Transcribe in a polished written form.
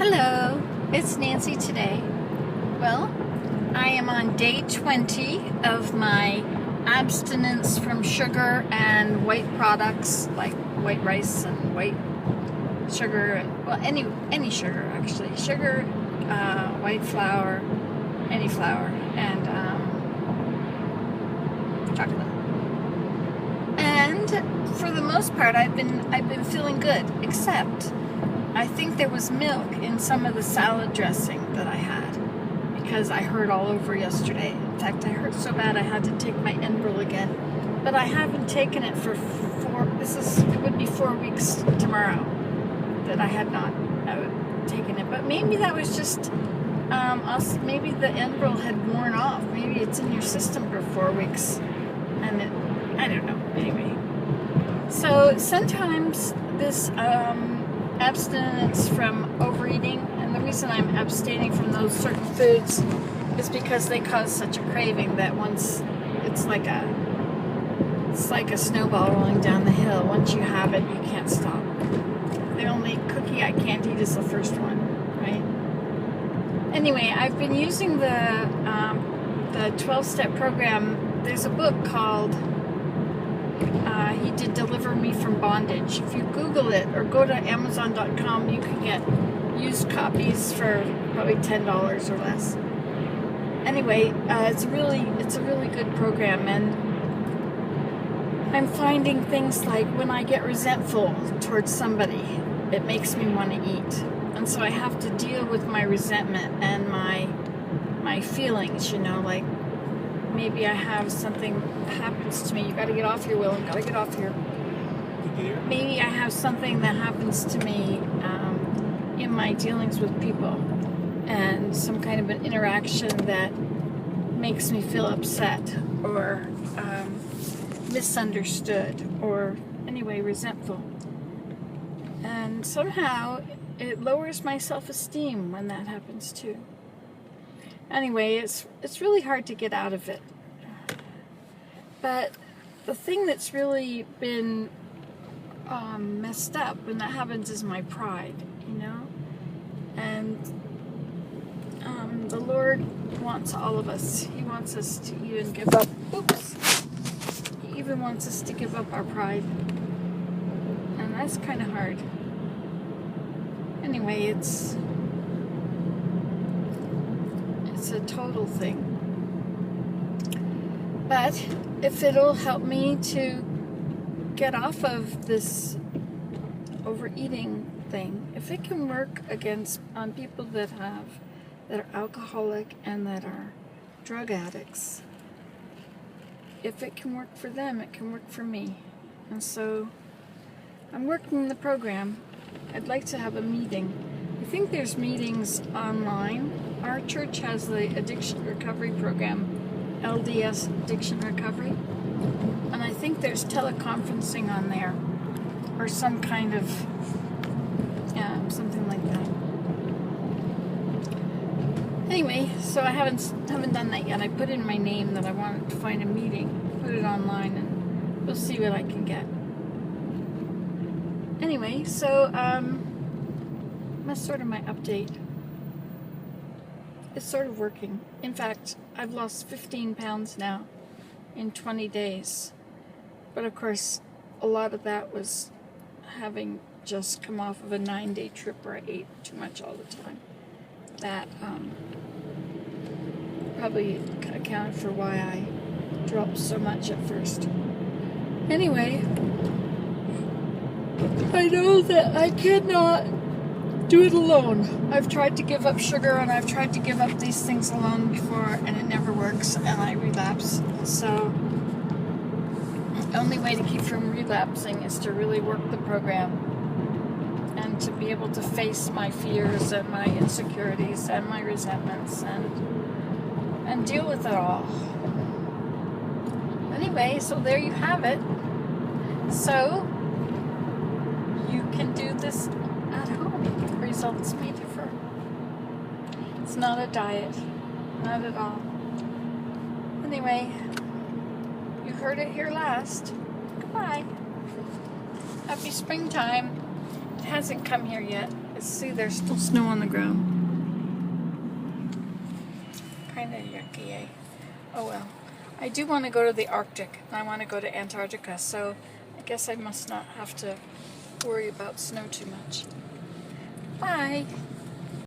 Hello, it's Nancy today. Well, I am on day 20 of my abstinence from sugar and white products like white rice and white sugar, and well, any sugar actually. Sugar, white flour, any flour, and chocolate. And for the most part, I've been feeling good, except I think there was milk in some of the salad dressing that I had because I hurt all over yesterday. In fact, I hurt so bad I had to take my Enbrel again. But I haven't taken it for it would be 4 weeks tomorrow that I had not taken it. But maybe that was just, maybe the Enbrel had worn off. Maybe it's in your system for 4 weeks. And I don't know, anyway. So sometimes this, abstinence from overeating, and the reason I'm abstaining from those certain foods is because they cause such a craving that once it's like a snowball rolling down the hill. Once you have it, you can't stop. The only cookie I can't eat is the first one, right? Anyway, I've been using the 12-step program. There's a book called He Did Deliver Me from Bondage. If you Google it or go to Amazon.com, you can get used copies for probably $10 or less. Anyway, it's a really good program, and I'm finding things like when I get resentful towards somebody, it makes me want to eat, and so I have to deal with my resentment and my feelings. Like. Maybe I have something that happens to me. You got to get off here, Will. You got to get off here. Maybe I have something that happens to me in my dealings with people, and some kind of an interaction that makes me feel upset or misunderstood or anyway resentful. And somehow it lowers my self-esteem when that happens too. Anyway, it's really hard to get out of it. But the thing that's really been messed up when that happens is my pride, And the Lord wants all of us. He wants us to even give up. He even wants us to give up our pride. And that's kind of hard. Anyway, it's a total thing. But if it'll help me to get off of this overeating thing, if it can work on people that are alcoholic and that are drug addicts, if it can work for them, it can work for me. And so I'm working the program. I'd like to have a meeting. I think there's meetings online. Our church has the addiction recovery program, LDS Addiction Recovery, and I think there's teleconferencing on there, or some kind of, something like that. Anyway, so I haven't done that yet. I put in my name that I wanted to find a meeting, put it online, and we'll see what I can get. Anyway, so that's sort of my update. It's sort of working. In fact, I've lost 15 pounds now in 20 days. But of course, a lot of that was having just come off of a 9-day trip where I ate too much all the time. That probably accounted for why I dropped so much at first. Anyway, I know that I cannot do it alone. I've tried to give up sugar and I've tried to give up these things alone before, and it never works, and I relapse. So the only way to keep from relapsing is to really work the program and to be able to face my fears and my insecurities and my resentments and deal with it all. Anyway, so there you have it. So you can do this at home. Results may differ. It's not a diet. Not at all. Anyway, you heard it here last. Goodbye. Happy springtime. It hasn't come here yet. Let's see, there's still snow on the ground. Kind of yucky, eh? Oh well. I do want to go to the Arctic. I want to go to Antarctica, so I guess I must not have to worry about snow too much. Bye!